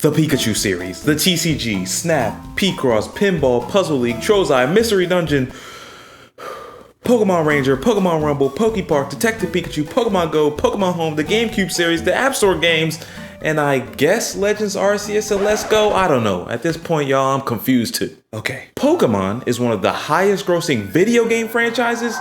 The Pikachu Series, the TCG, Snap, P-Cross, Pinball, Puzzle League, Trozei, Mystery Dungeon, Pokemon Ranger, Pokemon Rumble, PokePark, Detective Pikachu, Pokemon Go, Pokemon Home, the GameCube series, the App Store games, and I guess Legends Arceus and Let's Go? I don't know. At this point, y'all, I'm confused too. Okay. Pokemon is one of the highest grossing video game franchises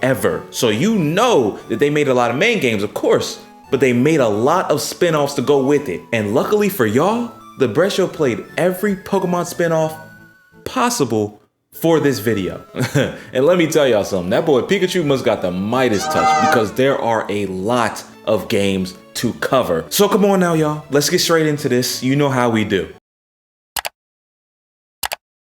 ever. So you know that they made a lot of main games, of course, but they made a lot of spin-offs to go with it. And luckily for y'all, the Bread Show played every Pokemon spin-off possible for this video. And let me tell y'all something, that boy Pikachu must got the Midas touch because there are a lot of games to cover. So come on now, y'all, let's get straight into this. You know how we do.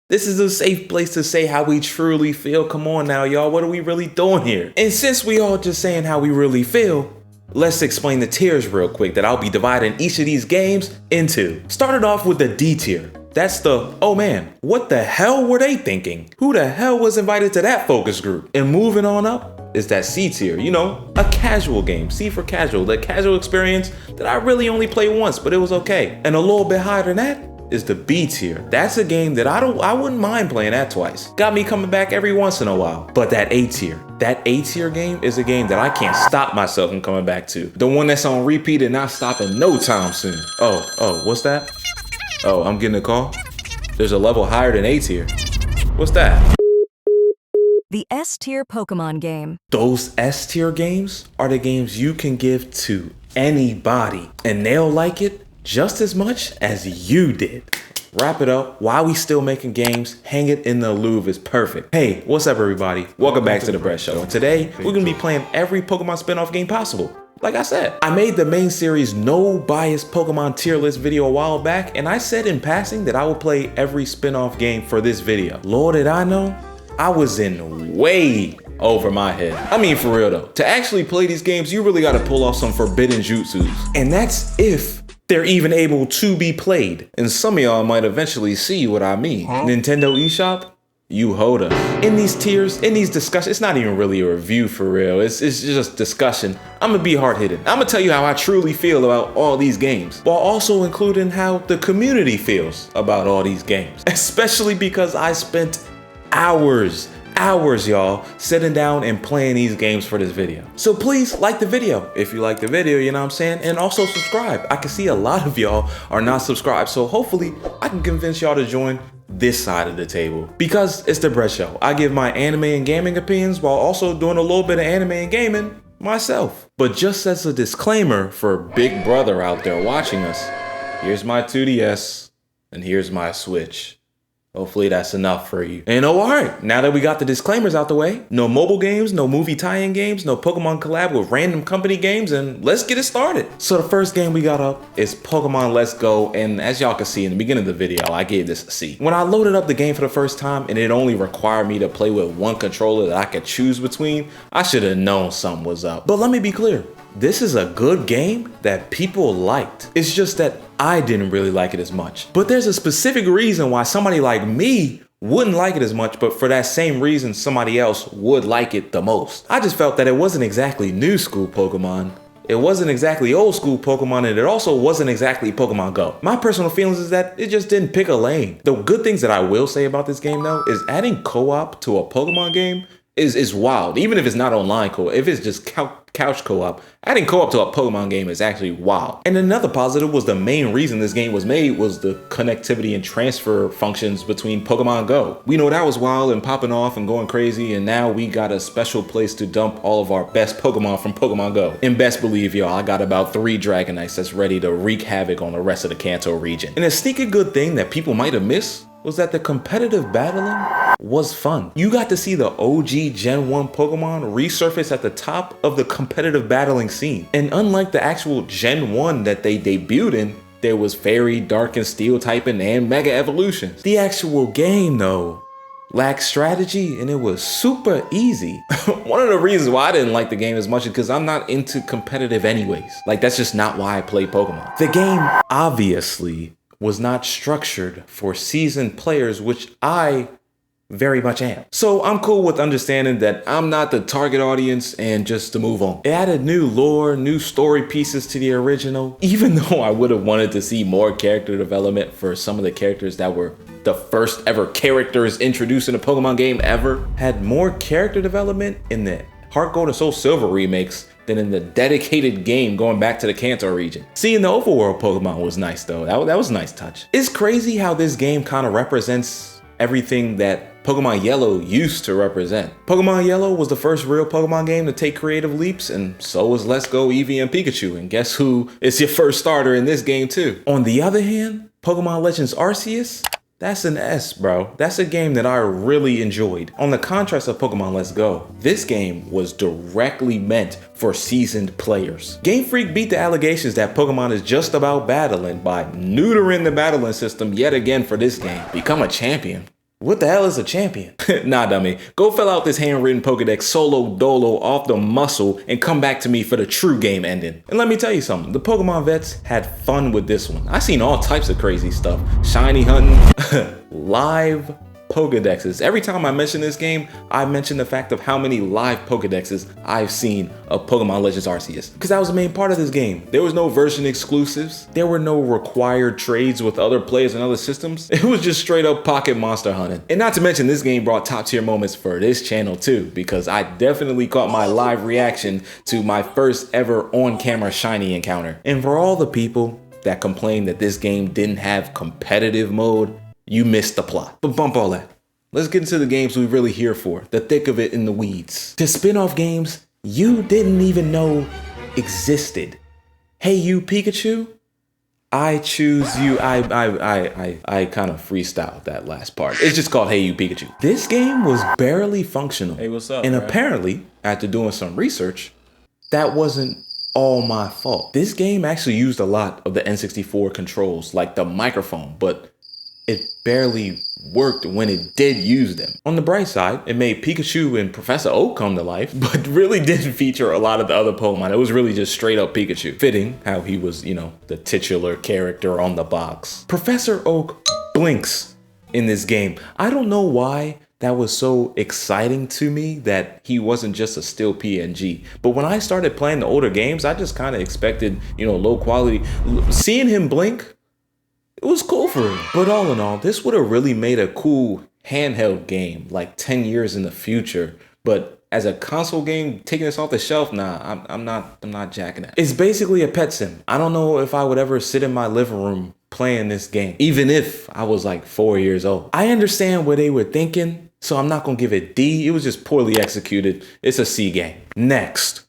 This is a safe place to say how we truly feel. Come on now, y'all, what are we really doing here? And since we all just saying how we really feel, let's explain the tiers real quick that I'll be dividing each of these games into. Started off with the D tier. That's the, oh man, what the hell were they thinking? Who the hell was invited to that focus group? And moving on up is that C tier, you know, a casual game. C for casual, the casual experience that I really only played once, but it was okay. And a little bit higher than that is the B tier. That's a game that I wouldn't mind playing that twice. Got me coming back every once in a while. But that A tier game is a game that I can't stop myself from coming back to. The one that's on repeat and not stopping no time soon. Oh, what's that? Oh, I'm getting a call? There's a level higher than A tier. What's that? The S tier Pokemon game. Those S tier games are the games you can give to anybody and they'll like it just as much as you did. Wrap it up, while we still making games, hang it in the Louvre is perfect. Hey, what's up everybody? Welcome back to the Bread Show. And today, we're gonna be playing every Pokemon spin-off game possible. Like I said, I made the main series no bias Pokemon tier list video a while back, and I said in passing that I would play every spin-off game for this video. Lord did I know, I was in way over my head. I mean, for real though, to actually play these games, you really gotta pull off some Forbidden Jutsus. And that's if they're even able to be played. And some of y'all might eventually see what I mean. Nintendo eShop, you hold us. In these tiers, in these discussions, it's not even really a review for real. It's just discussion. I'm gonna be hard-hitting. I'm gonna tell you how I truly feel about all these games, while also including how the community feels about all these games. Especially because I spent hours, y'all, sitting down and playing these games for this video. So please like the video if you like the video, you know what I'm saying? And also subscribe. I can see a lot of y'all are not subscribed, so hopefully I can convince y'all to join this side of the table. Because it's the Bread Show. I give my anime and gaming opinions while also doing a little bit of anime and gaming myself. But just as a disclaimer for Big Brother out there watching us, here's my 2DS and here's my Switch. Hopefully that's enough for you. And all right, now that we got the disclaimers out the way, no mobile games, no movie tie-in games, no Pokemon collab with random company games, and let's get it started. So the first game we got up is Pokemon Let's Go, and as y'all can see in the beginning of the video, I gave this a C. When I loaded up the game for the first time and it only required me to play with one controller that I could choose between, I should have known something was up. But let me be clear. This is a good game that people liked. It's just that I didn't really like it as much. But there's a specific reason why somebody like me wouldn't like it as much, but for that same reason, somebody else would like it the most. I just felt that it wasn't exactly new school Pokemon. It wasn't exactly old school Pokemon, and it also wasn't exactly Pokemon Go. My personal feelings is that it just didn't pick a lane. The good things that I will say about this game though, is adding co-op to a Pokemon game is wild. Even if it's not online co-op, if it's just couch co-op, adding co-op to a Pokemon game is actually wild. And another positive was the main reason this game was made was the connectivity and transfer functions between Pokemon Go. We know that was wild and popping off and going crazy, and now we got a special place to dump all of our best Pokemon from Pokemon Go. And best believe y'all, I got about 3 Dragonites that's ready to wreak havoc on the rest of the Kanto region. And a sneaky good thing that people might have missed was that the competitive battling was fun. You got to see the OG Gen 1 Pokemon resurface at the top of the competitive battling scene. And unlike the actual Gen 1 that they debuted in, there was Fairy, Dark, and Steel typing and Mega Evolutions. The actual game though lacked strategy and it was super easy. One of the reasons why I didn't like the game as much is because I'm not into competitive anyways. Like that's just not why I play Pokemon. The game obviously was not structured for seasoned players, which I very much am. So I'm cool with understanding that I'm not the target audience and just to move on. It added new lore, new story pieces to the original, even though I would have wanted to see more character development for some of the characters that were the first ever characters introduced in a Pokemon game ever. Had more character development in the Heart Gold and Soul Silver remakes than in the dedicated game going back to the Kanto region. Seeing the overworld Pokemon was nice though. That was a nice touch. It's crazy how this game kind of represents everything that Pokemon Yellow used to represent. Pokemon Yellow was the first real Pokemon game to take creative leaps, and so was Let's Go Eevee and Pikachu, and guess who is your first starter in this game too? On the other hand, Pokemon Legends Arceus, that's an S, bro. That's a game that I really enjoyed. On the contrast of Pokemon Let's Go, this game was directly meant for seasoned players. Game Freak beat the allegations that Pokemon is just about battling by neutering the battling system yet again for this game. Become a champion. What the hell is a champion? Nah, dummy. Go fill out this handwritten Pokedex solo dolo off the muscle and come back to me for the true game ending. And let me tell you something, the Pokemon vets had fun with this one. I seen all types of crazy stuff. Shiny hunting, live Pokedexes. Every time I mention this game, I mention the fact of how many live Pokedexes I've seen of Pokemon Legends Arceus. Because that was the main part of this game. There was no version exclusives. There were no required trades with other players and other systems. It was just straight up pocket monster hunting. And not to mention, this game brought top tier moments for this channel too, because I definitely caught my live reaction to my first ever on-camera shiny encounter. And for all the people that complained that this game didn't have competitive mode, you missed the plot. But bump all that. Let's get into the games we're really here for, the thick of it in the weeds. The spin-off games you didn't even know existed. Hey You Pikachu, I Choose You. I kind of freestyled that last part. It's just called Hey You Pikachu. This game was barely functional. Hey, what's up? And bro? apparently, after doing some research, that wasn't all my fault. This game actually used a lot of the N64 controls, like the microphone, but it barely worked when it did use them. On the bright side, it made Pikachu and Professor Oak come to life, but really didn't feature a lot of the other Pokemon. It was really just straight up Pikachu. Fitting how he was, you know, the titular character on the box. Professor Oak blinks in this game. I don't know why that was so exciting to me that he wasn't just a still PNG. But when I started playing the older games, I just kind of expected, you know, low quality. Seeing him blink, it was cool for him. But all in all, this would have really made a cool handheld game like 10 years in the future. But as a console game, taking this off the shelf, nah, I'm not jacking it. It's basically a pet sim. I don't know if I would ever sit in my living room playing this game, even if I was like 4 years old. I understand what they were thinking, so I'm not gonna give it D. It was just poorly executed. It's a C game. Next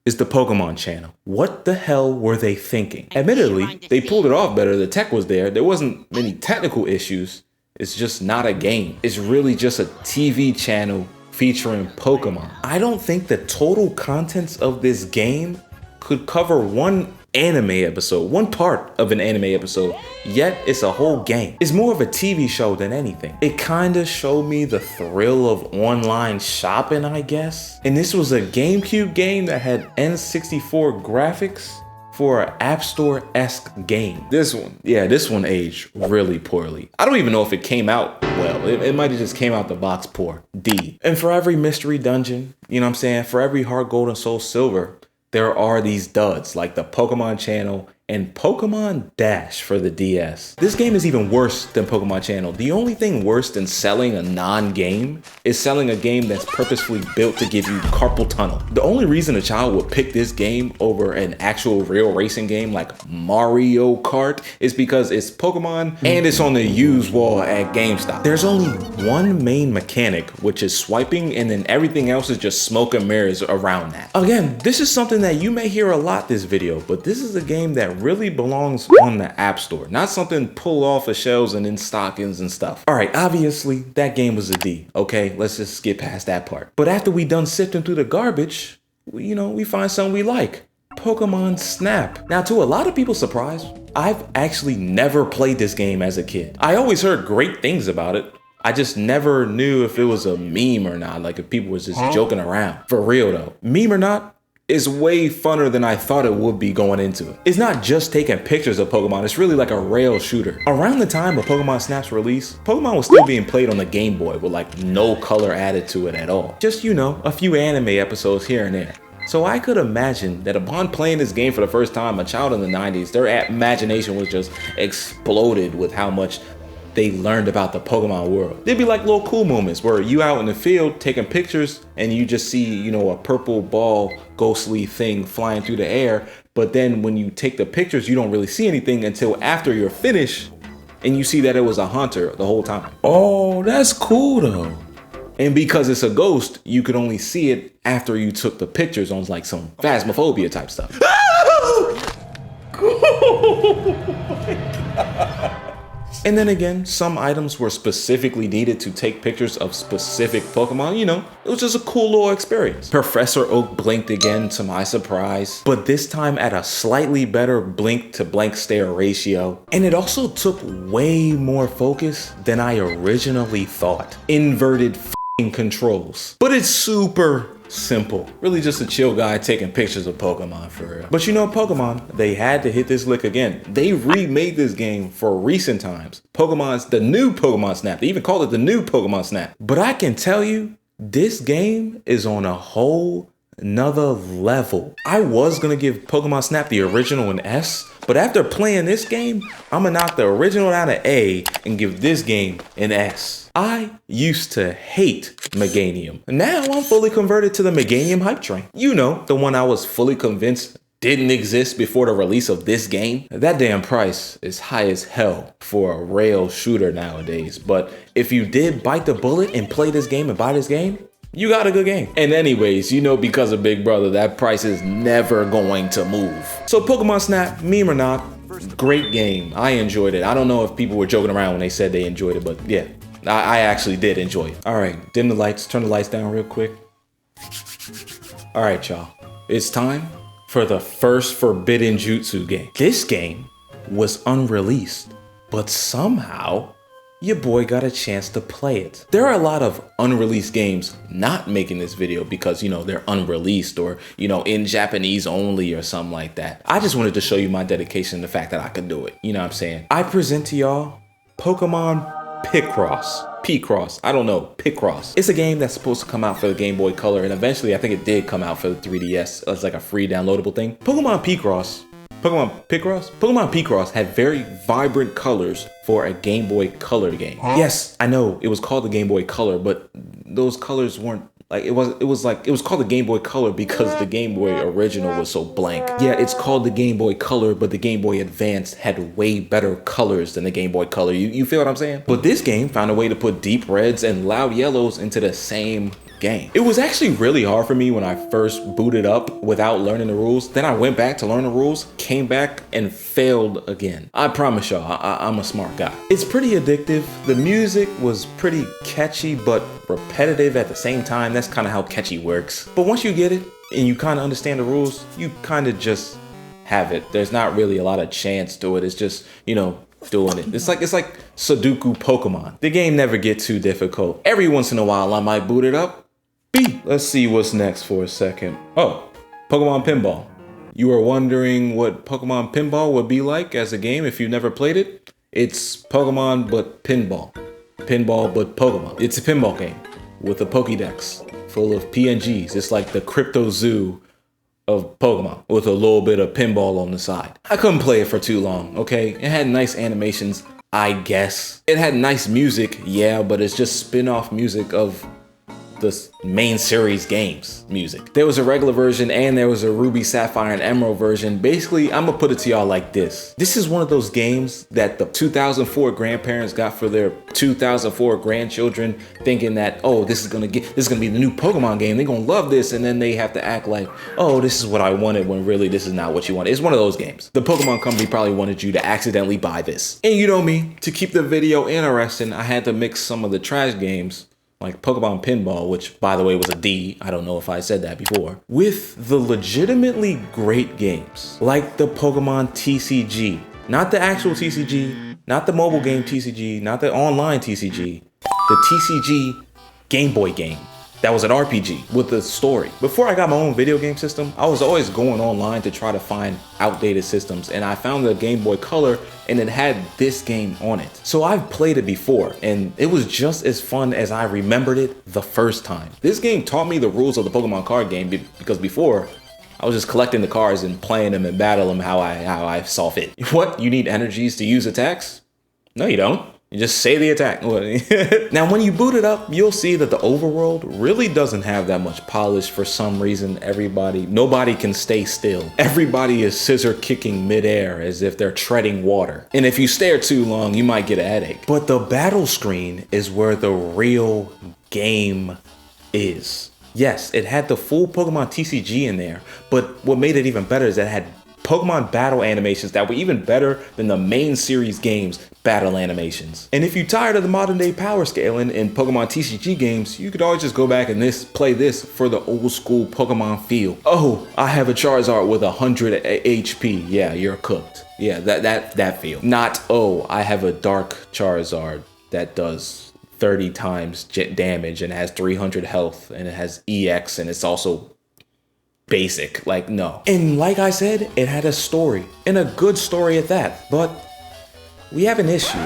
is the Pokemon Channel. What the hell were they thinking? Admittedly, they pulled it off better. The tech was there. There wasn't many technical issues. It's just not a game. It's really just a TV channel featuring Pokemon. I don't think the total contents of this game could cover one anime episode, one part of an anime episode, yet it's a whole game. It's more of a TV show than anything. It kind of showed me the thrill of online shopping, I guess. And this was a GameCube game that had N64 graphics for an App Store-esque game. This one aged really poorly. I don't even know if it came out well. It might have just came out the box poor. D. And for every mystery dungeon, you know what I'm saying? For every Heart Gold and Soul Silver, there are these duds like the Pokemon Channel and Pokemon Dash for the DS. This game is even worse than Pokemon Channel. The only thing worse than selling a non-game is selling a game that's purposefully built to give you carpal tunnel. The only reason a child would pick this game over an actual real racing game like Mario Kart is because it's Pokemon and it's on the used wall at GameStop. There's only one main mechanic, which is swiping, and then everything else is just smoke and mirrors around that. Again, this is something that you may hear a lot this video, but this is a game that really belongs on the App Store, not something pulled off of shelves and in stockings and stuff. All right, obviously that game was a D, okay? Let's just skip past that part. But after we done sifting through the garbage, we find something we like. Pokemon Snap. Now, to a lot of people's surprise, I've actually never played this game as a kid. I always heard great things about it. I just never knew if it was a meme or not, like if people was just joking around. For real though, meme or not, is way funner than I thought it would be going into it. It's not just taking pictures of Pokemon, it's really like a rail shooter. Around the time of Pokemon Snap's release, Pokemon was still being played on the Game Boy with like no color added to it at all. Just, you know, a few anime episodes here and there. So I could imagine that upon playing this game for the first time, a child in the 90s, their imagination was just exploded with how much they learned about the Pokemon world. There'd be like little cool moments where you out in the field taking pictures and you just see, you know, a purple ball, ghostly thing flying through the air. But then when you take the pictures, you don't really see anything until after you're finished and you see that it was a hunter the whole time. Oh, that's cool though. And because it's a ghost, you could only see it after you took the pictures on like some phasmophobia type stuff. And then again, some items were specifically needed to take pictures of specific Pokemon. You know, it was just a cool little experience. Professor Oak blinked again to my surprise, but this time at a slightly better blink to blank stare ratio. And it also took way more focus than I originally thought. Inverted controls. But it's super simple. Really just a chill guy taking pictures of Pokemon for real. But you know, Pokemon, they had to hit this lick again. They remade this game for recent times. The new Pokemon Snap. They even called it the new Pokemon Snap. But I can tell you, this game is on a whole another level. I was gonna give Pokemon Snap the original an S, but after playing this game, I'm gonna knock the original down to A and give this game an S. I used to hate Meganium. Now I'm fully converted to the Meganium hype train. You know, the one I was fully convinced didn't exist before the release of this game. That damn price is high as hell for a rail shooter nowadays. But if you did bite the bullet and play this game and buy this game, you got a good game. And anyways, you know, because of Big Brother, that price is never going to move. So Pokemon Snap, meme or not, great game. I enjoyed it. I don't know if people were joking around when they said they enjoyed it, but yeah, I actually did enjoy it. All right, dim the lights, turn the lights down real quick. All right, y'all, it's time for the first Forbidden Jutsu game. This game was unreleased, but somehow your boy got a chance to play it. There are a lot of unreleased games not making this video because, you know, they're unreleased or, you know, in Japanese only or something like that. I just wanted to show you my dedication to the fact that I could do it. You know what I'm saying? I present to y'all Pokemon Picross. I don't know, Picross. It's a game that's supposed to come out for the Game Boy Color, and eventually I think it did come out for the 3DS as like a free downloadable thing. Pokemon Picross had very vibrant colors for a Game Boy Color game. Huh? Yes, I know it was called the Game Boy Color, but those colors weren't like, it was called the Game Boy Color because the Game Boy original was so blank. Yeah, it's called the Game Boy Color, but the Game Boy Advance had way better colors than the Game Boy Color. You feel what I'm saying? But this game found a way to put deep reds and loud yellows into the same game. It was actually really hard for me when I first booted up without learning the rules. Then I went back to learn the rules, came back and failed again. I promise y'all, I'm a smart guy. It's pretty addictive. The music was pretty catchy, but repetitive at the same time. That's kind of how catchy works. But once you get it and you kind of understand the rules, you kind of just have it. There's not really a lot of chance to it. It's just, you know, doing it. It's like Sudoku Pokemon. The game never gets too difficult. Every once in a while I might boot it up. Let's see what's next for a second. Oh, Pokemon Pinball. You were wondering what Pokemon Pinball would be like as a game if you've never played it? It's Pokemon but pinball. Pinball but Pokemon. It's a pinball game with a Pokédex full of PNGs. It's like the crypto zoo of Pokemon with a little bit of pinball on the side. I couldn't play it for too long, okay? It had nice animations, I guess. It had nice music, yeah, but it's just spin-off music of the main series games music. There was a regular version and there was a Ruby, Sapphire, and Emerald version. Basically, I'm gonna put it to y'all like this. This is one of those games that the 2004 grandparents got for their 2004 grandchildren, thinking that, oh, this is gonna be the new Pokemon game. They're gonna love this, and then they have to act like, oh, this is what I wanted, when really this is not what you wanted. It's one of those games. The Pokemon company probably wanted you to accidentally buy this. And you know me, to keep the video interesting, I had to mix some of the trash games, like Pokemon Pinball, which by the way was a D, I don't know if I said that before, with the legitimately great games, like the Pokemon TCG. Not the actual TCG, not the mobile game TCG, not the online TCG, the TCG Game Boy game. that was an RPG with a story. Before I got my own video game system, I was always going online to try to find outdated systems, and I found the Game Boy Color and it had this game on it. So I've played it before and it was just as fun as I remembered it the first time. This game taught me the rules of the Pokemon card game because before I was just collecting the cards and playing them and battle them how I saw fit. What? You need energies to use attacks? No, you don't. You just say the attack. Now, when you boot it up, you'll see that the overworld really doesn't have that much polish for some reason. Nobody can stay still. Everybody is scissor kicking midair as if they're treading water. And if you stare too long, you might get a headache. But the battle screen is where the real game is. Yes, it had the full Pokemon TCG in there, but what made it even better is that it had Pokemon battle animations that were even better than the main series games battle animations. And if you're tired of the modern day power scaling in Pokemon TCG games, you could always just go back and play this for the old school Pokemon feel. Oh, I have a Charizard with 100 HP. Yeah, you're cooked. Yeah, that feel. Not, oh, I have a dark Charizard that does 30 times damage and has 300 health and it has EX and it's also basic. Like, no. And like I said, it had a story, and a good story at that. But we have an issue.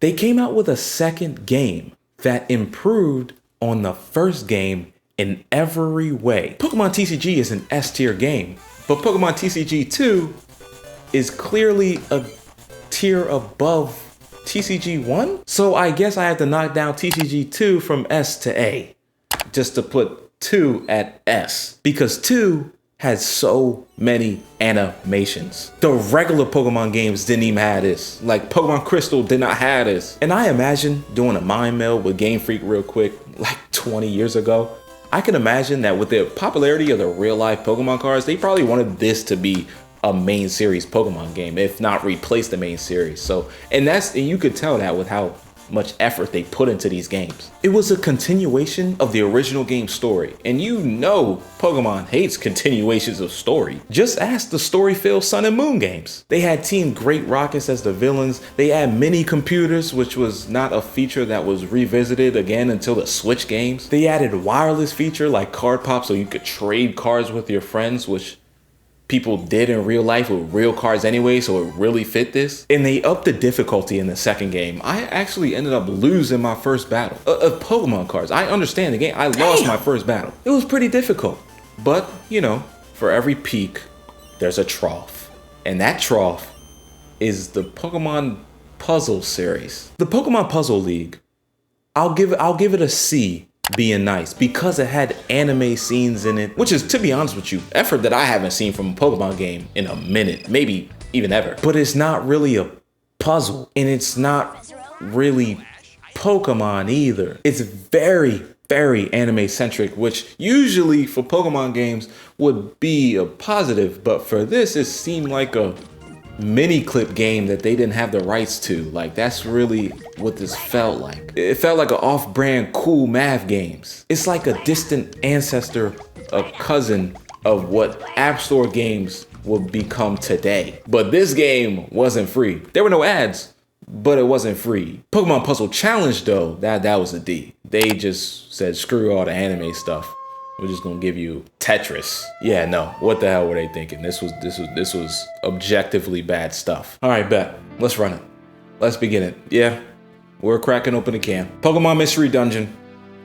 They came out with a second game that improved on the first game in every way. Pokemon TCG is an S tier game, but Pokemon TCG 2 is clearly a tier above TCG 1. So I guess I have to knock down TCG 2 from S to A, just to put 2 at S, because 2 has so many animations. The regular Pokemon games didn't even have this. Like Pokemon Crystal did not have this. And I imagine doing a mind meld with Game Freak real quick, like 20 years ago. I can imagine that with the popularity of the real life Pokemon cards, they probably wanted this to be a main series Pokemon game, if not replace the main series. So, and you could tell that with how much effort they put into these games. It was a continuation of the original game story, and you know Pokemon hates continuations of story. Just ask the story-filled Sun and Moon games. They had Team Great Rockets as the villains. They had mini computers, which was not a feature that was revisited again until the Switch games. They added wireless feature like Card Pop so you could trade cards with your friends, which people did in real life with real cards anyway, so it really fit this. And they upped the difficulty in the second game. I actually ended up losing my first battle of Pokemon cards. I understand the game. I lost my first battle. It was pretty difficult. But, you know, for every peak, there's a trough. And that trough is the Pokemon Puzzle series. The Pokemon Puzzle League, I'll give it a C. Being nice because it had anime scenes in it, which is, to be honest with you, effort that I haven't seen from a Pokemon game in a minute, maybe even ever. But it's not really a puzzle, and it's not really Pokemon either. It's very, very anime centric, which usually for Pokemon games would be a positive, but for this it seemed like a mini clip game that they didn't have the rights to. Like, that's really what this felt like. It felt like an off-brand cool math games. It's like a distant ancestor, a cousin of what App Store games will become today. But this game wasn't free. There were no ads, but it wasn't free. Pokemon Puzzle Challenge though, that was a D. They just said screw all the anime stuff. We're just gonna give you Tetris. Yeah, no. What the hell were they thinking? This was objectively bad stuff. All right, bet. Let's run it. Let's begin it. Yeah, we're cracking open the can. Pokemon Mystery Dungeon.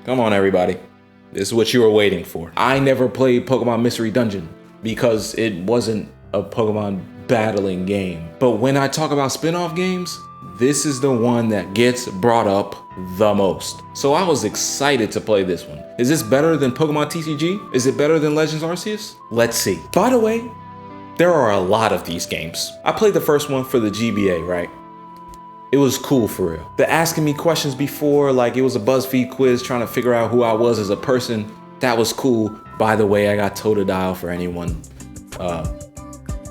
Come on, everybody. This is what you were waiting for. I never played Pokemon Mystery Dungeon because it wasn't a Pokemon battling game. But when I talk about spin-off games, this is the one that gets brought up the most. So I was excited to play this one. Is this better than Pokemon TCG? Is it better than Legends Arceus? Let's see. By the way, there are a lot of these games. I played the first one for the GBA, right? It was cool for real. The asking me questions before, like it was a BuzzFeed quiz trying to figure out who I was as a person. That was cool. By the way, I got Totodile for anyone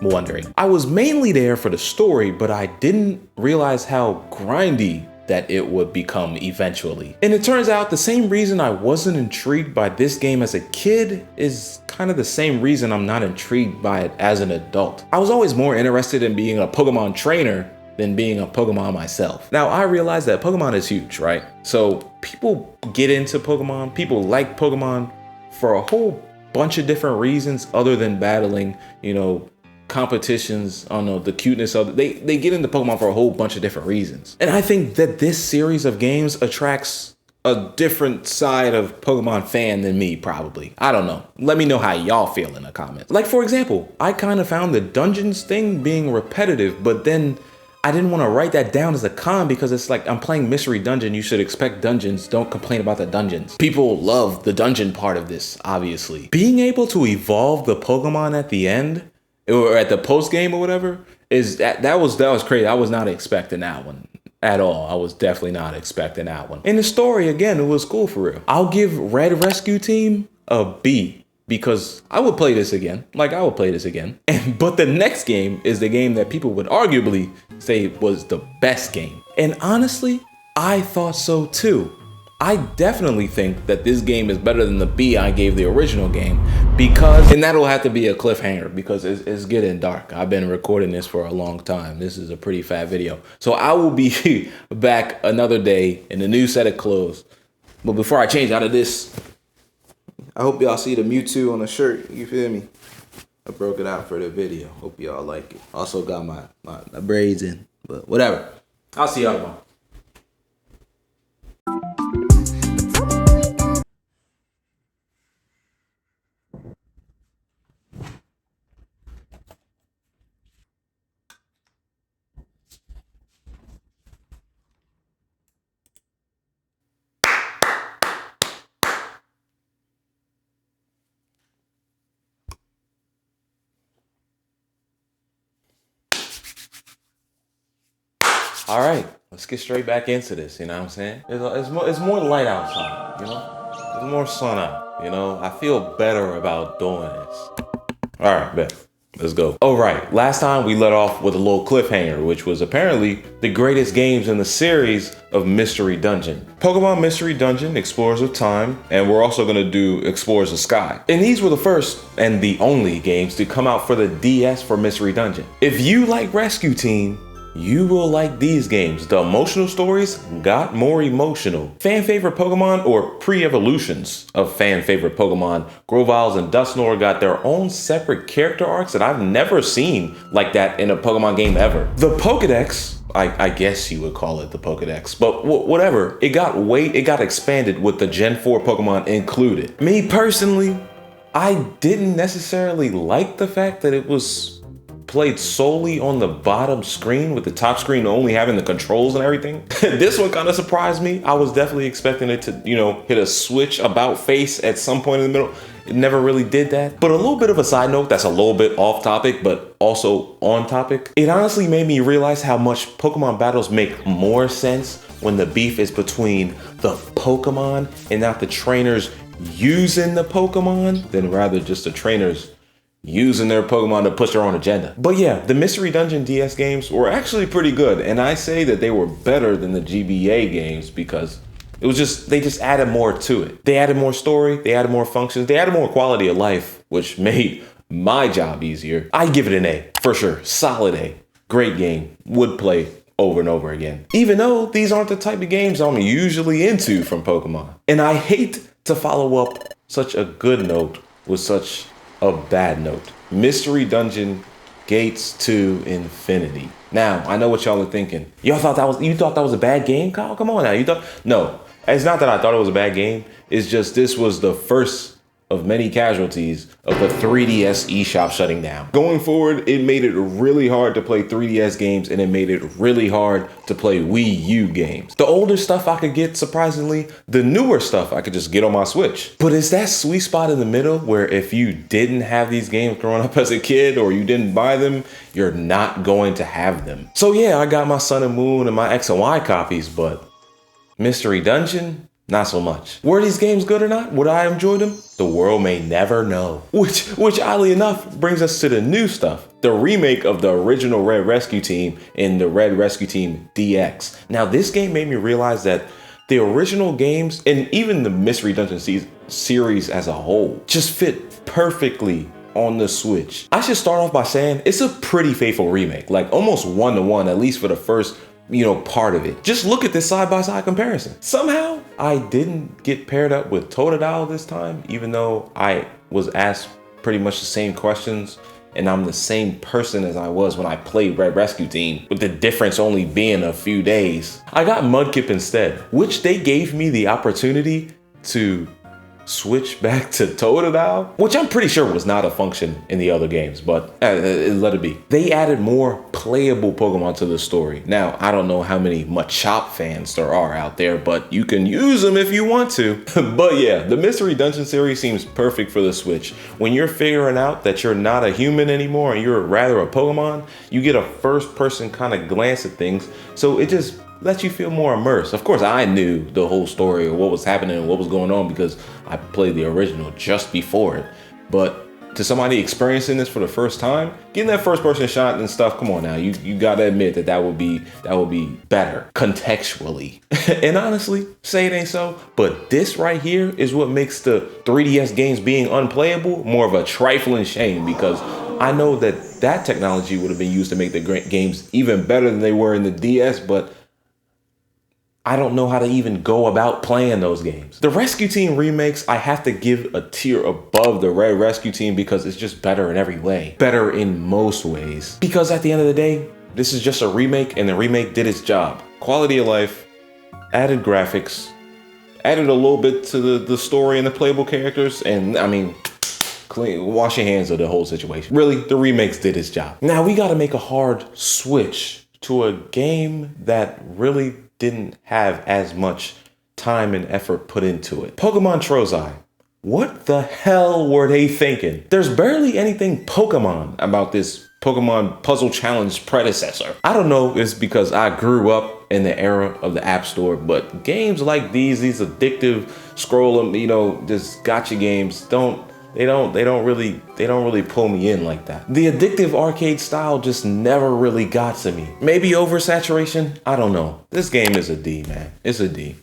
wondering. I was mainly there for the story, but I didn't realize how grindy that it would become eventually. And it turns out the same reason I wasn't intrigued by this game as a kid is kind of the same reason I'm not intrigued by it as an adult. I was always more interested in being a Pokemon trainer than being a Pokemon myself. Now, I realize that Pokemon is huge, right? So people get into Pokemon, people like Pokemon for a whole bunch of different reasons other than battling, you know, competitions, I don't know, the cuteness of it. They get into Pokemon for a whole bunch of different reasons. And I think that this series of games attracts a different side of Pokemon fan than me, probably. I don't know. Let me know how y'all feel in the comments. Like, for example, I kind of found the dungeons thing being repetitive, but then I didn't want to write that down as a con because it's like, I'm playing Mystery Dungeon. You should expect dungeons. Don't complain about the dungeons. People love the dungeon part of this, obviously. Being able to evolve the Pokemon at the end, or at the post game or whatever, that was crazy. I was not expecting that one at all. I was definitely not expecting that one. And the story, again, it was cool for real. I'll give Red Rescue Team a B because I would play this again. But the next game is the game that people would arguably say was the best game. And honestly, I thought so too. I definitely think that this game is better than the B I gave the original game because, and that'll have to be a cliffhanger because it's getting dark. I've been recording this for a long time. This is a pretty fat video. So I will be back another day in a new set of clothes. But before I change out of this, I hope y'all see the Mewtwo on the shirt. You feel me? I broke it out for the video. Hope y'all like it. Also got my braids in, but whatever. I'll see y'all tomorrow. All right, let's get straight back into this, you know what I'm saying? It's more light outside, you know? There's more sun out, you know? I feel better about doing this. All right, bet. Let's go. All right, last time we let off with a little cliffhanger, which was apparently the greatest games in the series of Mystery Dungeon. Pokemon Mystery Dungeon, Explorers of Time, and we're also gonna do Explorers of Sky. And these were the first and the only games to come out for the DS for Mystery Dungeon. If you like Rescue Team, you will like these games. The emotional stories got more emotional. Fan favorite Pokemon, or pre-evolutions of fan favorite Pokemon, Groviles and Dusknoir got their own separate character arcs that I've never seen like that in a Pokemon game ever. The Pokedex, I guess you would call it the Pokedex, but whatever, it got expanded with the Gen 4 Pokemon included. Me personally, I didn't necessarily like the fact that it was played solely on the bottom screen with the top screen only having the controls and everything. This one kind of surprised me. I was definitely expecting it to, you know, hit a switch about face at some point in the middle. It never really did that. But a little bit of a side note that's a little bit off topic, but also on topic. It honestly made me realize how much Pokemon battles make more sense when the beef is between the Pokemon and not the trainers using the Pokemon, than rather just the trainers using their Pokemon to push their own agenda. But yeah, the Mystery Dungeon DS games were actually pretty good, and I say that they were better than the GBA games because it was just, they just added more to it. They added more story, they added more functions, they added more quality of life, which made my job easier. I give it an A, for sure, solid A. Great game, would play over and over again. Even though these aren't the type of games I'm usually into from Pokemon. And I hate to follow up such a good note with such a bad note. Mystery Dungeon Gates to Infinity. Now, I know what y'all are thinking. You thought that was a bad game, Kyle? Come on now. No, it's not that I thought it was a bad game. It's just this was the first of many casualties of the 3DS eShop shutting down. Going forward, it made it really hard to play 3DS games, and it made it really hard to play Wii U games. The older stuff I could get, surprisingly, the newer stuff I could just get on my Switch. But it's that sweet spot in the middle where if you didn't have these games growing up as a kid, or you didn't buy them, you're not going to have them. So yeah, I got my Sun and Moon and my X and Y copies, but Mystery Dungeon, not so much. Were these games good or not? Would I enjoy them? The world may never know. Which oddly enough brings us to the new stuff. The remake of the original Red Rescue Team in the Red Rescue Team DX. Now this game made me realize that the original games, and even the Mystery Dungeon series as a whole, just fit perfectly on the Switch. I should start off by saying it's a pretty faithful remake, like almost 1-to-1, at least for the first part of it. Just look at this side-by-side comparison. Somehow, I didn't get paired up with Totodile this time, even though I was asked pretty much the same questions, and I'm the same person as I was when I played Red Rescue Team, with the difference only being a few days. I got Mudkip instead, which they gave me the opportunity to switch back to Totodile, which I'm pretty sure was not a function in the other games, but let it be. They added more playable Pokemon to the story. Now, I don't know how many Machop fans there are out there, but you can use them if you want to. But yeah, the Mystery Dungeon series seems perfect for the Switch. When you're figuring out that you're not a human anymore and you're rather a Pokemon, you get a first-person kind of glance at things, so it just lets you feel more immersed. Of course, I knew the whole story of what was happening and what was going on because I played the original just before it. But to somebody experiencing this for the first time, getting that first person shot and stuff, come on now, you gotta admit that would be better contextually. And honestly, say it ain't so, but this right here is what makes the 3DS games being unplayable more of a trifling shame, because I know that technology would have been used to make the games even better than they were in the DS, but I don't know how to even go about playing those games. The Rescue Team remakes, I have to give a tier above the Red Rescue Team because it's just better in every way. Better in most ways. Because at the end of the day, this is just a remake, and the remake did its job. Quality of life, added graphics, added a little bit to the story and the playable characters, and I mean, wash your hands of the whole situation. Really, the remakes did its job. Now we gotta make a hard switch to a game that really didn't have as much time and effort put into it. Pokemon Trozei. What the hell were they thinking? There's barely anything Pokemon about this Pokemon Puzzle Challenge predecessor. I don't know if it's because I grew up in the era of the App Store, but games like these addictive scroll them, just gotcha games they don't really pull me in like that. The addictive arcade style just never really got to me. Maybe oversaturation? I don't know. This game is a D, man. It's a D.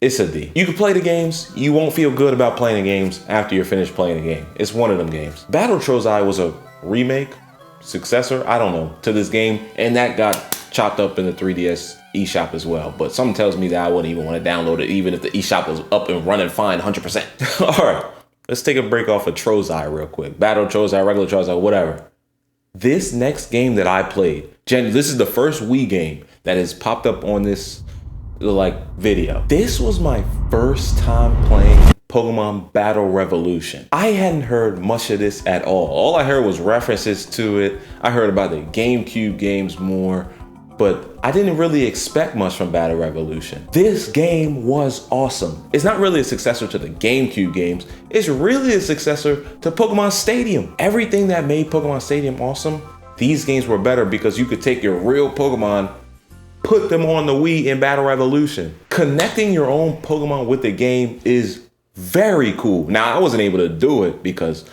It's a D. You can play the games. You won't feel good about playing the games after you're finished playing the game. It's one of them games. Battle Trozei was a remake, successor, I don't know, to this game, and that got chopped up in the 3DS eShop as well. But something tells me that I wouldn't even want to download it, even if the eShop was up and running fine 100%. All right. Let's take a break off of Trozei real quick. Battle Trozei, regular Trozei, whatever. This next game that I played, this is the first Wii game that has popped up on this video. This was my first time playing Pokemon Battle Revolution. I hadn't heard much of this at all. All I heard was references to it. I heard about the GameCube games more, but I didn't really expect much from Battle Revolution. This game was awesome. It's not really a successor to the GameCube games. It's really a successor to Pokemon Stadium. Everything that made Pokemon Stadium awesome, these games were better because you could take your real Pokemon, put them on the Wii in Battle Revolution. Connecting your own Pokemon with the game is very cool. Now, I wasn't able to do it because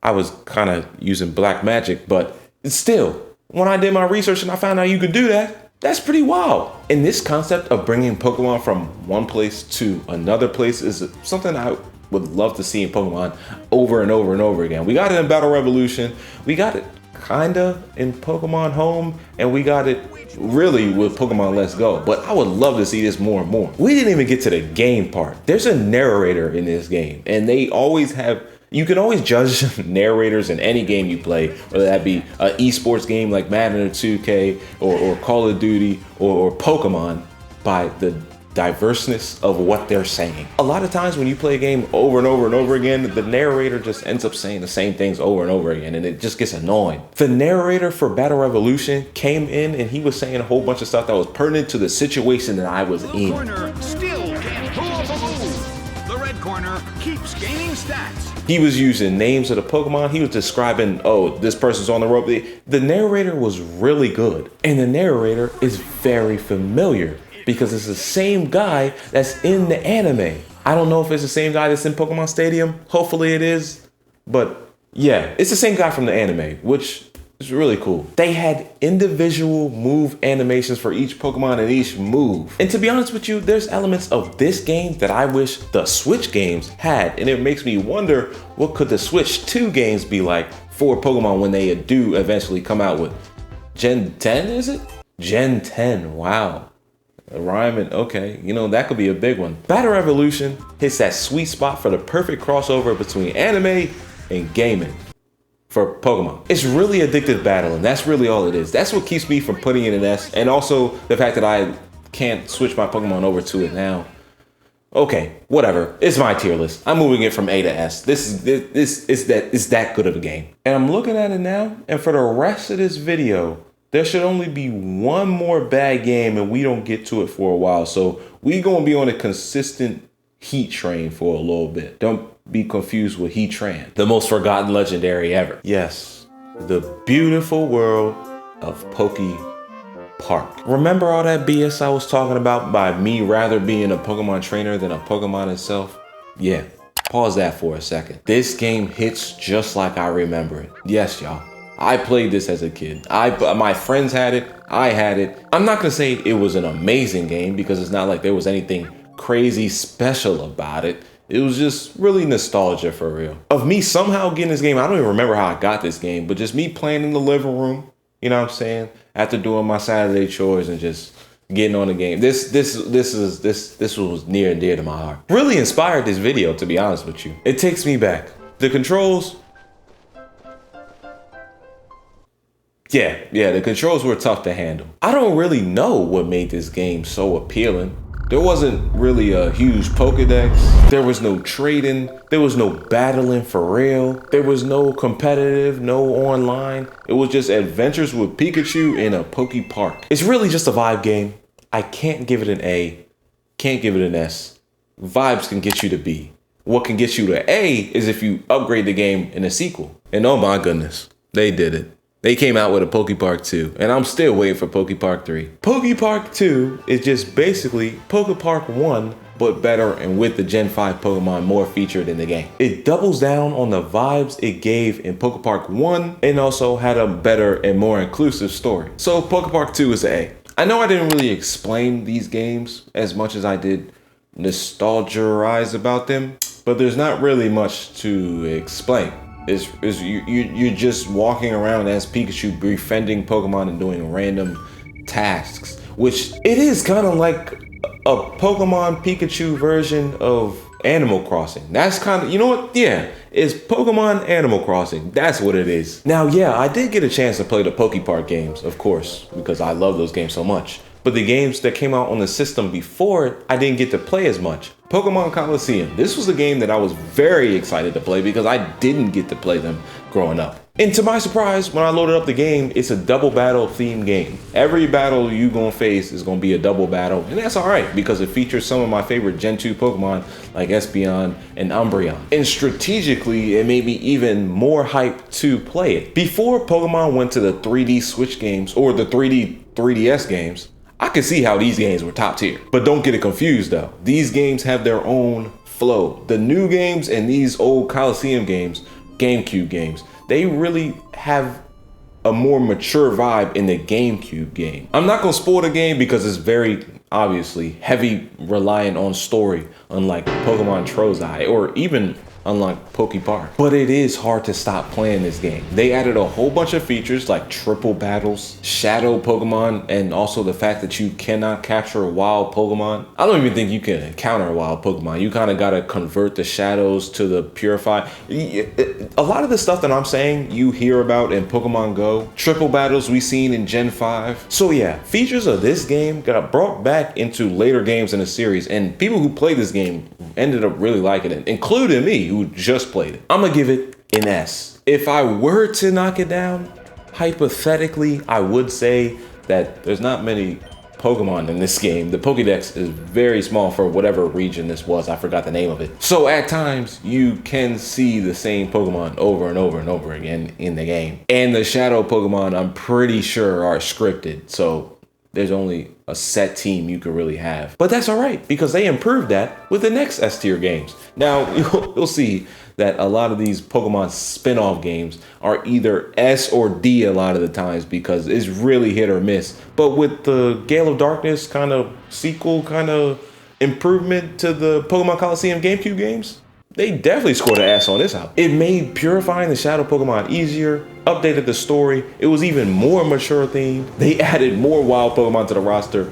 I was kind of using black magic, but still, when I did my research and I found out you could do that, that's pretty wild. And this concept of bringing Pokemon from one place to another place is something I would love to see in Pokemon over and over and over again. We got it in Battle Revolution. We got it kinda in Pokemon Home, and we got it really with Pokemon Let's Go. But I would love to see this more and more. We didn't even get to the game part. There's a narrator in this game, and they always have. You can always judge narrators in any game you play, whether that be an esports game like Madden or 2K or Call of Duty or Pokemon, by the diverseness of what they're saying. A lot of times when you play a game over and over and over again, the narrator just ends up saying the same things over and over again, and it just gets annoying. The narrator for Battle Revolution came in and he was saying a whole bunch of stuff that was pertinent to the situation that I was in. Corner still can't pull off a move. The red corner keeps gaining stats. He was using names of the Pokemon. He was describing, oh, this person's on the rope. The narrator was really good. And the narrator is very familiar because it's the same guy that's in the anime. I don't know if it's the same guy that's in Pokemon Stadium. Hopefully it is. But yeah, it's the same guy from the anime, which It's really cool. They had individual move animations for each Pokemon and each move. And to be honest with you, there's elements of this game that I wish the Switch games had. And it makes me wonder, what could the Switch 2 games be like for Pokemon when they do eventually come out with Gen 10, is it? Gen 10, wow. Rhyming, okay, you know, that could be a big one. Battle Evolution hits that sweet spot for the perfect crossover between anime and gaming for Pokemon. It's really addictive battle, and that's really all it is. That's what keeps me from putting it in S, and also the fact that I can't switch my Pokemon over to it now. Okay, whatever. It's my tier list. I'm moving it from A to S. This is that good of a game. And I'm looking at it now, and for the rest of this video, there should only be one more bad game, and we don't get to it for a while. So we gonna be on a consistent Heat Train for a little bit. Don't be confused with Heatran, the most forgotten legendary ever. Yes, the beautiful world of PokePark. Remember all that BS I was talking about by me rather being a Pokemon trainer than a Pokemon itself? Yeah, pause that for a second. This game hits just like I remember it. Yes, y'all. I played this as a kid. My friends had it, I had it. I'm not gonna say it was an amazing game because it's not like there was anything crazy special about it. It was just really nostalgia for real. Of me somehow getting this game, I don't even remember how I got this game, but just me playing in the living room, you know what I'm saying? After doing my Saturday chores and just getting on the game. This was near and dear to my heart. Really inspired this video, to be honest with you. It takes me back. The controls, yeah, the controls were tough to handle. I don't really know what made this game so appealing. There wasn't really a huge Pokedex. There was no trading. There was no battling for real. There was no competitive, no online. It was just adventures with Pikachu in a PokePark. It's really just a vibe game. I can't give it an A, can't give it an S. Vibes can get you to B. What can get you to A is if you upgrade the game in a sequel. And oh my goodness, they did it. They came out with a PokePark 2, and I'm still waiting for PokePark 3. PokePark 2 is just basically PokePark 1, but better and with the Gen 5 Pokemon more featured in the game. It doubles down on the vibes it gave in PokePark 1 and also had a better and more inclusive story. So PokePark 2 is an A. I know I didn't really explain these games as much as I did nostalgize about them, but there's not really much to explain. You're just walking around as Pikachu befriending Pokemon and doing random tasks, which it is kind of like a Pokemon Pikachu version of Animal Crossing. That's kind of, you know what? Yeah, it's Pokemon Animal Crossing. That's what it is. Now, yeah, I did get a chance to play the PokePark games, of course, because I love those games so much. But the games that came out on the system before it, I didn't get to play as much. Pokemon Colloseum. This was a game that I was very excited to play because I didn't get to play them growing up. And to my surprise, when I loaded up the game, it's a double battle themed game. Every battle you gonna face is gonna be a double battle, and that's all right because it features some of my favorite Gen 2 Pokemon like Espeon and Umbreon. And strategically, it made me even more hyped to play it. Before Pokemon went to the 3D Switch games or the 3DS games, I could see how these games were top tier. But don't get it confused though. These games have their own flow. The new games and these old Colosseum games, GameCube games, they really have a more mature vibe in the GameCube game. I'm not gonna spoil the game because it's very obviously heavy reliant on story, unlike Pokemon Trozei or even unlike PokePark. But it is hard to stop playing this game. They added a whole bunch of features like triple battles, shadow Pokemon, and also the fact that you cannot capture wild Pokemon. I don't even think you can encounter wild Pokemon. You kind of gotta convert the shadows to the purify. A lot of the stuff that I'm saying you hear about in Pokemon Go, triple battles we seen in Gen 5. So yeah, features of this game got brought back into later games in the series, and people who played this game ended up really liking it, including me, who just played it. I'm gonna give it an S. If I were to knock it down, hypothetically, I would say that there's not many Pokemon in this game. The Pokédex is very small for whatever region this was. I forgot the name of it. So at times, you can see the same Pokemon over and over and over again in the game. And the shadow Pokemon, I'm pretty sure, are scripted. So there's only a set team you could really have. But that's all right, because they improved that with the next S tier games. Now, you'll see that a lot of these Pokemon spin-off games are either S or D a lot of the times, because it's really hit or miss. But with the Gale of Darkness kind of sequel, kind of improvement to the Pokemon Colloseum GameCube games, they definitely scored an S on this album. It made purifying the Shadow Pokemon easier, updated the story, it was even more mature themed, they added more wild Pokemon to the roster,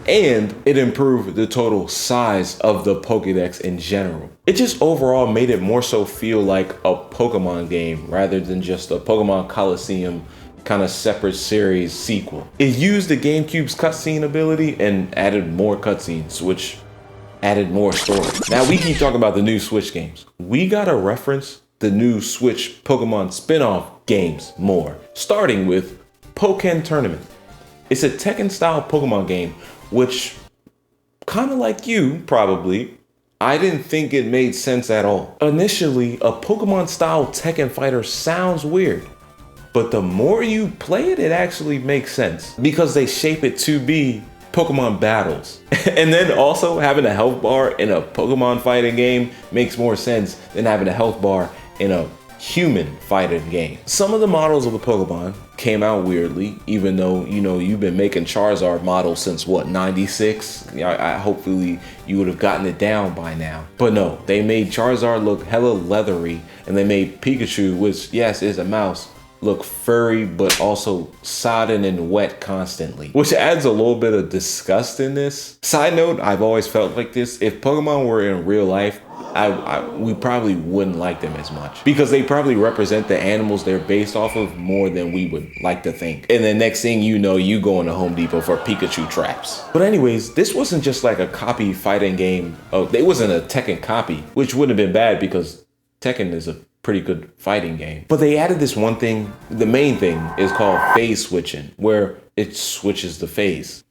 and it improved the total size of the Pokédex in general. It just overall made it more so feel like a Pokemon game rather than just a Pokemon Colloseum kind of separate series sequel. It used the GameCube's cutscene ability and added more cutscenes, which added more story. Now we keep talking about the new Switch games. We gotta reference the new Switch Pokemon spin-off games more, starting with Pokken Tournament. It's a Tekken style Pokemon game, which, kind of like you probably, I didn't think it made sense at all. Initially, a Pokemon style Tekken fighter sounds weird, but the more you play it, it actually makes sense, because they shape it to be Pokemon battles. And then also having a health bar in a Pokemon fighting game makes more sense than having a health bar in a human fighting game. Some of the models of the Pokemon came out weirdly, even though, you know, you've been making Charizard models since what, 96? Hopefully you would have gotten it down by now. But no, they made Charizard look hella leathery, and they made Pikachu, which yes is a mouse, look furry but also sodden and wet constantly, which adds a little bit of disgust in this. Side note, I've always felt like this. If Pokemon were in real life, we probably wouldn't like them as much, because they probably represent the animals they're based off of more than we would like to think. And the next thing you know, you go into Home Depot for Pikachu traps. But anyways, this wasn't just like a copy fighting game. It wasn't a Tekken copy, which wouldn't have been bad because Tekken is a pretty good fighting game. But they added this one thing. The main thing is called phase switching, where it switches the phase.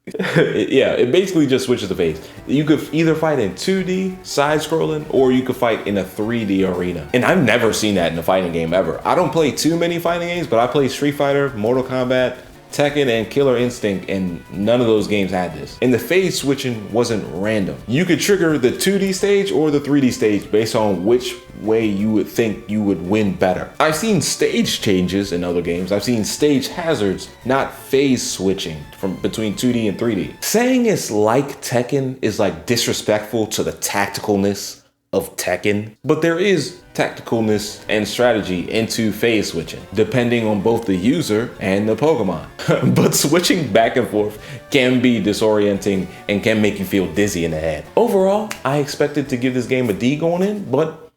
It basically just switches the phase. You could either fight in 2D side scrolling, or you could fight in a 3D arena. And I've never seen that in a fighting game ever. I don't play too many fighting games, but I play Street Fighter, Mortal Kombat, Tekken, and Killer Instinct, and none of those games had this. And the phase switching wasn't random. You could trigger the 2D stage or the 3D stage based on which way you would think you would win better. I've seen stage changes in other games. I've seen stage hazards, not phase switching from between 2D and 3D. Saying it's like Tekken is like disrespectful to the tacticalness of Tekken, but there is tacticalness and strategy into phase switching, depending on both the user and the Pokemon. But switching back and forth can be disorienting and can make you feel dizzy in the head. Overall, I expected to give this game a D going in, but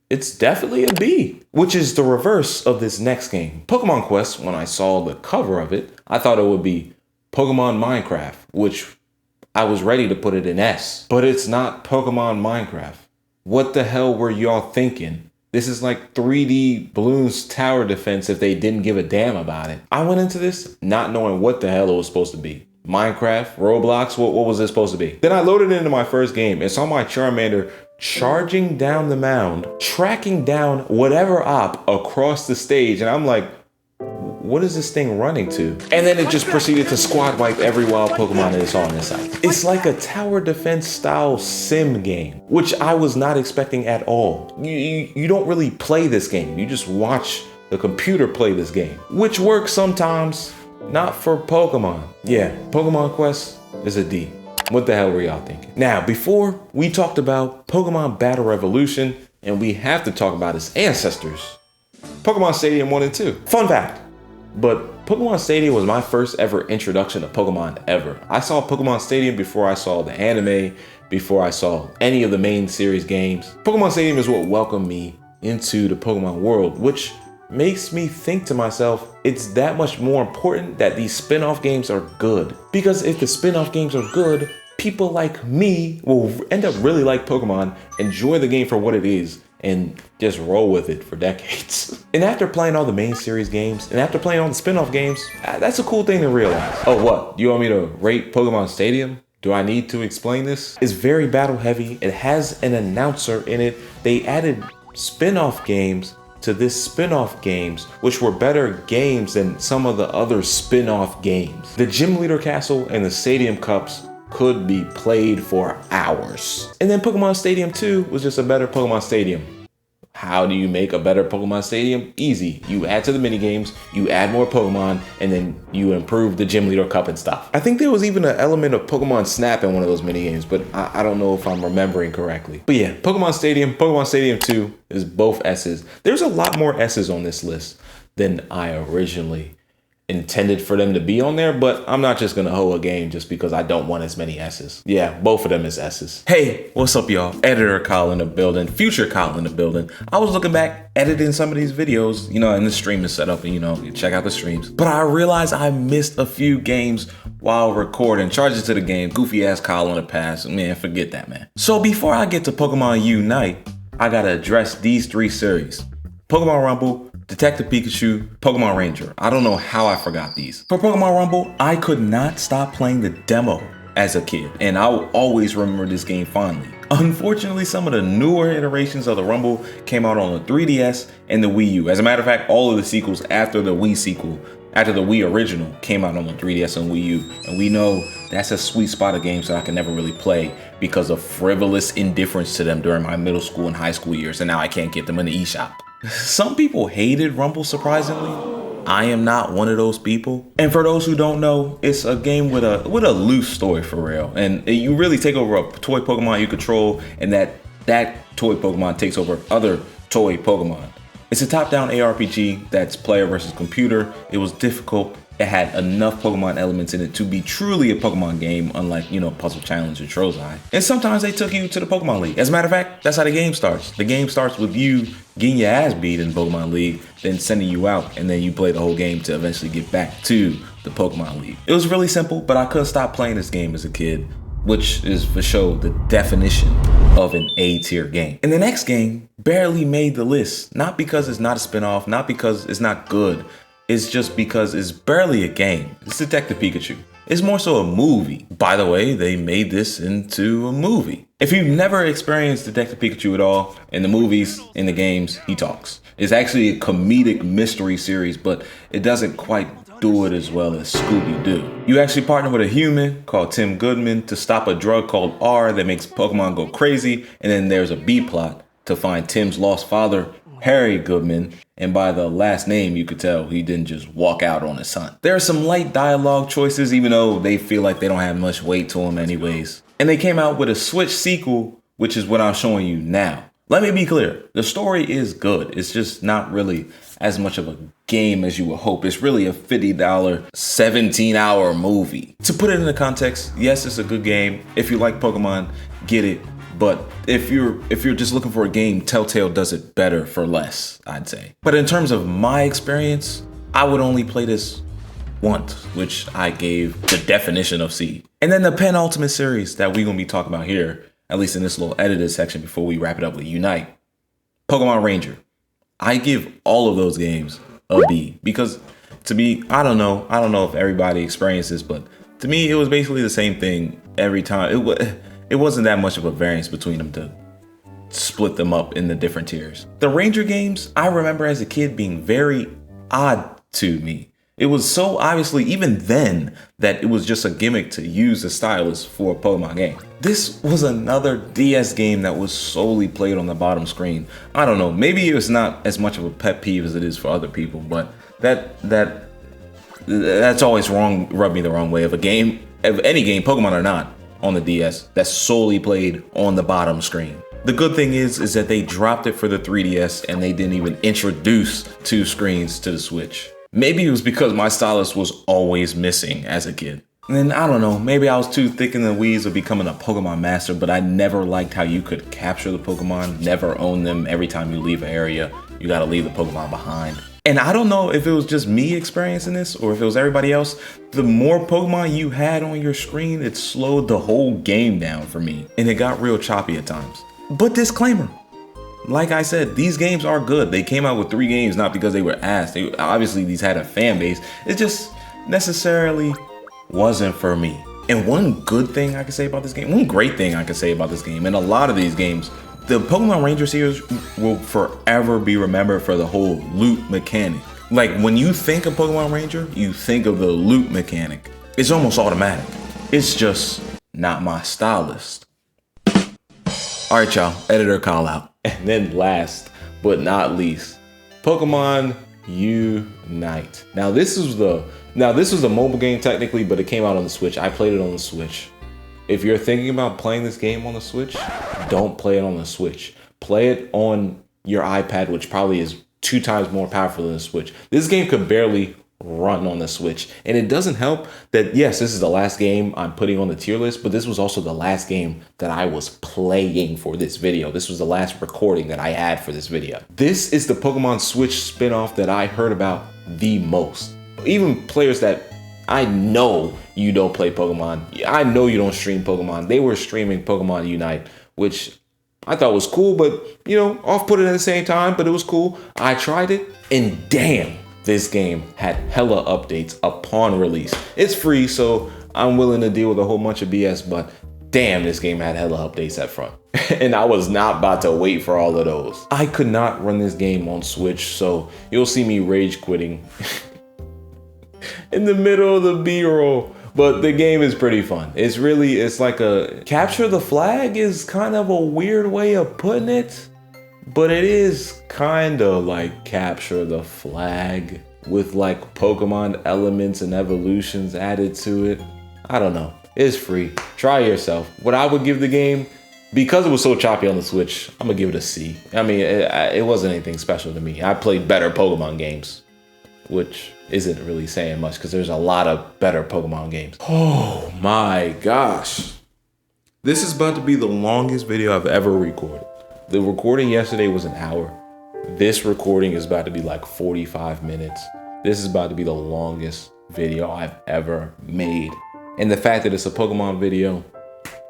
it's definitely a B, which is the reverse of this next game. Pokemon Quest, when I saw the cover of it, I thought it would be Pokemon Minecraft, which I was ready to put it in S, but it's not Pokemon Minecraft. What the hell were y'all thinking? This is like 3D Bloons Tower Defense if they didn't give a damn about it. I went into this not knowing what the hell it was supposed to be. Minecraft, Roblox, what was it supposed to be? Then I loaded it into my first game and saw my Charmander charging down the mound, tracking down whatever op across the stage, and I'm like, what is this thing running to? And then it just proceeded to squad wipe every wild Pokemon that it saw on this site. It's like a tower defense style sim game, which I was not expecting at all. You don't really play this game. You just watch the computer play this game, which works sometimes, not for Pokemon. Yeah, Pokemon Quest is a D. What the hell were y'all thinking? Now, before we talked about Pokemon Battle Revolution, and we have to talk about its ancestors, Pokemon Stadium 1 and 2. Fun fact. But Pokemon Stadium was my first ever introduction to Pokemon ever. I saw Pokemon Stadium before I saw the anime, before I saw any of the main series games. Pokemon Stadium is what welcomed me into the Pokemon world, which makes me think to myself, it's that much more important that these spin-off games are good. Because if the spin-off games are good, people like me will end up really like Pokemon, enjoy the game for what it is, and just roll with it for decades. And after playing all the main series games, and after playing all the spin-off games, that's a cool thing to realize. Oh, what? You want me to rate Pokemon Stadium? Do I need to explain this? It's very battle heavy. It has an announcer in it. They added spin-off games to this spin-off games, which were better games than some of the other spin-off games. The Gym Leader Castle and the Stadium Cups could be played for hours. And then Pokemon Stadium 2 was just a better Pokemon Stadium. How do you make a better Pokemon Stadium? Easy. You add to the minigames, you add more Pokemon, and then you improve the Gym Leader Cup and stuff. I think there was even an element of Pokemon Snap in one of those minigames, but I don't know if I'm remembering correctly. But yeah, Pokemon Stadium 2 is both S's. There's a lot more S's on this list than I originally intended for them to be on there, but I'm not just gonna hoe a game just because I don't want as many S's. Yeah, both of them is S's. Hey, what's up y'all? Editor Kyle in the building, future Kyle in the building. I was looking back, editing some of these videos, and the stream is set up and you check out the streams. But I realized I missed a few games while recording. Charges to the game, goofy ass Kyle on the pass. Man, forget that, man. So before I get to Pokemon Unite, I gotta address these 3 series. Pokemon Rumble, Detective Pikachu, Pokemon Ranger. I don't know how I forgot these. For Pokemon Rumble, I could not stop playing the demo as a kid, and I will always remember this game fondly. Unfortunately, some of the newer iterations of the Rumble came out on the 3DS and the Wii U. As a matter of fact, all of the sequels after the Wii original came out on the 3DS and Wii U, and we know that's a sweet spot of games that I can never really play because of frivolous indifference to them during my middle school and high school years, and now I can't get them in the eShop. Some people hated Rumble, surprisingly. I am not one of those people. And for those who don't know, it's a game with a loose story for real. And you really take over a toy Pokemon you control, and that toy Pokemon takes over other toy Pokemon. It's a top-down ARPG that's player versus computer. It was difficult. It had enough Pokemon elements in it to be truly a Pokemon game, unlike, Puzzle Challenge or Trozai. And sometimes they took you to the Pokemon League. As a matter of fact, that's how the game starts. The game starts with you getting your ass beat in Pokemon League, then sending you out, and then you play the whole game to eventually get back to the Pokemon League. It was really simple, but I couldn't stop playing this game as a kid, which is for sure the definition of an A-tier game. And the next game barely made the list, not because it's not a spinoff, not because it's not good, it's just because it's barely a game. It's Detective Pikachu. It's more so a movie. By the way, they made this into a movie. If you've never experienced Detective Pikachu at all, in the movies, in the games, he talks. It's actually a comedic mystery series, but it doesn't quite do it as well as Scooby-Doo. You actually partner with a human called Tim Goodman to stop a drug called R that makes Pokemon go crazy, and then there's a B plot to find Tim's lost father, Harry Goodman, and by the last name you could tell he didn't just walk out on his son. There are some light dialogue choices, even though they feel like they don't have much weight to them anyways. And they came out with a Switch sequel, which is what I'm showing you now. Let me be clear, the story is good. It's just not really as much of a game as you would hope. It's really a $50, 17-hour movie. To put it into context, yes, it's a good game. If you like Pokemon, get it. But if you're just looking for a game, Telltale does it better for less, I'd say. But in terms of my experience, I would only play this once, which I gave the definition of C. And then the penultimate series that we're gonna be talking about here, at least in this little edited section before we wrap it up with Unite, Pokemon Ranger. I give all of those games a B because to me, I don't know if everybody experiences, but to me, it was basically the same thing every time. It wasn't that much of a variance between them to split them up in the different tiers. The Ranger games, I remember as a kid being very odd to me. It was so obviously, even then, that it was just a gimmick to use a stylus for a Pokemon game. This was another DS game that was solely played on the bottom screen. I don't know, maybe it was not as much of a pet peeve as it is for other people, but that's always rubbed me the wrong way of a game, of any game, Pokemon or not, on the DS that's solely played on the bottom screen. The good thing is that they dropped it for the 3DS and they didn't even introduce 2 screens to the Switch. Maybe it was because my stylus was always missing as a kid. And then I don't know, maybe I was too thick in the weeds of becoming a Pokemon master, but I never liked how you could capture the Pokemon, never own them. Every time you leave an area, you gotta leave the Pokemon behind. And I don't know if it was just me experiencing this or if it was everybody else. The more Pokemon you had on your screen, it slowed the whole game down for me. And it got real choppy at times. But disclaimer, like I said, these games are good. They came out with 3 games, not because they were asked. Obviously, these had a fan base. It just necessarily wasn't for me. And one good thing I can say about this game, one great thing I can say about this game, and a lot of these games The Pokemon Ranger series will forever be remembered for the whole loot mechanic. Like, when you think of Pokemon Ranger, you think of the loot mechanic. It's almost automatic. It's just not my stylist. All right, y'all, editor call out. And then last but not least, Pokemon Unite. Now this was a mobile game technically, but it came out on the Switch. I played it on the Switch. If you're thinking about playing this game on the Switch, don't play it on the Switch. Play it on your iPad, which probably is 2 times more powerful than the Switch. This game could barely run on the Switch. And it doesn't help that, yes, this is the last game I'm putting on the tier list, but this was also the last game that I was playing for this video. This was the last recording that I had for this video. This is the Pokemon Switch spinoff that I heard about the most. Even players that I know you don't play Pokemon. I know you don't stream Pokemon. They were streaming Pokemon Unite, which I thought was cool, but, you know, off-putting at the same time, but it was cool. I tried it, and damn, this game had hella updates upon release. It's free, so I'm willing to deal with a whole bunch of BS, but damn, this game had hella updates up front. And I was not about to wait for all of those. I could not run this game on Switch, so you'll see me rage quitting in the middle of the B-roll. But the game is pretty fun. It's like a capture the flag is kind of a weird way of putting it, but it is kind of like capture the flag with like Pokemon elements and evolutions added to it. I don't know. It's free. Try it yourself. What I would give the game, because it was so choppy on the Switch, I'm gonna give it a C. I mean, it wasn't anything special to me. I played better Pokemon games, which isn't really saying much because there's a lot of better Pokemon games. Oh my gosh. This is about to be the longest video I've ever recorded. The recording yesterday was an hour. This recording is about to be like 45 minutes. This is about to be the longest video I've ever made. And the fact that it's a Pokemon video,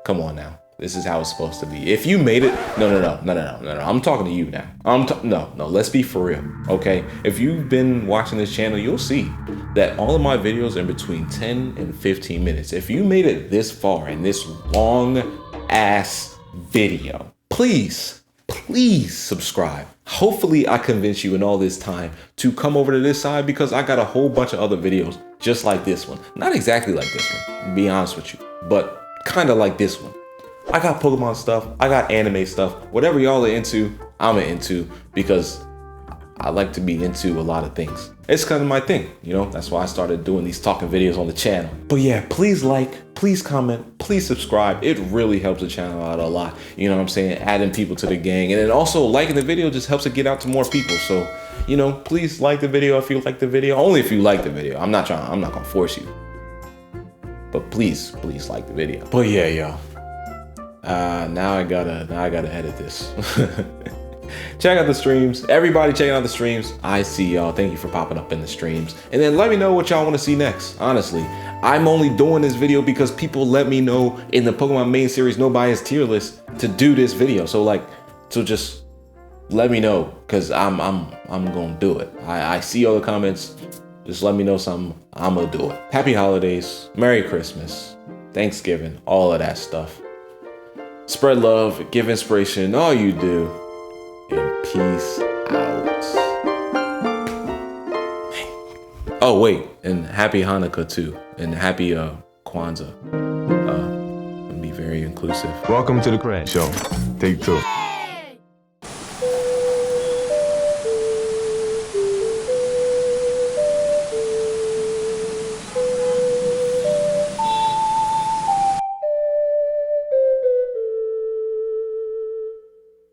come on now. This is how it's supposed to be. If you made it, no. I'm talking to you now. No, let's be for real, okay? If you've been watching this channel, you'll see that all of my videos are between 10 and 15 minutes. If you made it this far in this long ass video, please subscribe. Hopefully I convince you in all this time to come over to this side, because I got a whole bunch of other videos just like this one. Not exactly like this one, to be honest with you, but kind of like this one. I got Pokemon stuff, I got anime stuff, whatever y'all are into, I'm into, because I like to be into a lot of things. It's kind of my thing, you know, that's why I started doing these talking videos on the channel. But yeah, please like, please comment, please subscribe. It really helps the channel out a lot. You know what I'm saying? Adding people to the gang. And then also liking the video just helps it get out to more people. So, you know, please like the video if you like the video. Only if you like the video. I'm not gonna force you. But please like the video. But yeah, y'all. Now I gotta edit this. Check out the streams. Everybody checking out the streams. I see y'all. Thank you for popping up in the streams. And then let me know what y'all want to see next. Honestly, I'm only doing this video because people let me know in the Pokemon main series no bias tier list to do this video. So just let me know, because I'm gonna do it. I see all the comments. Just let me know something. I'm gonna do it. Happy holidays, Merry Christmas, Thanksgiving, all of that stuff. Spread love, give inspiration, all you do, and peace out. Oh wait, and happy Hanukkah too, and happy Kwanzaa. Be very inclusive. Welcome to the Crash Show. Take 2.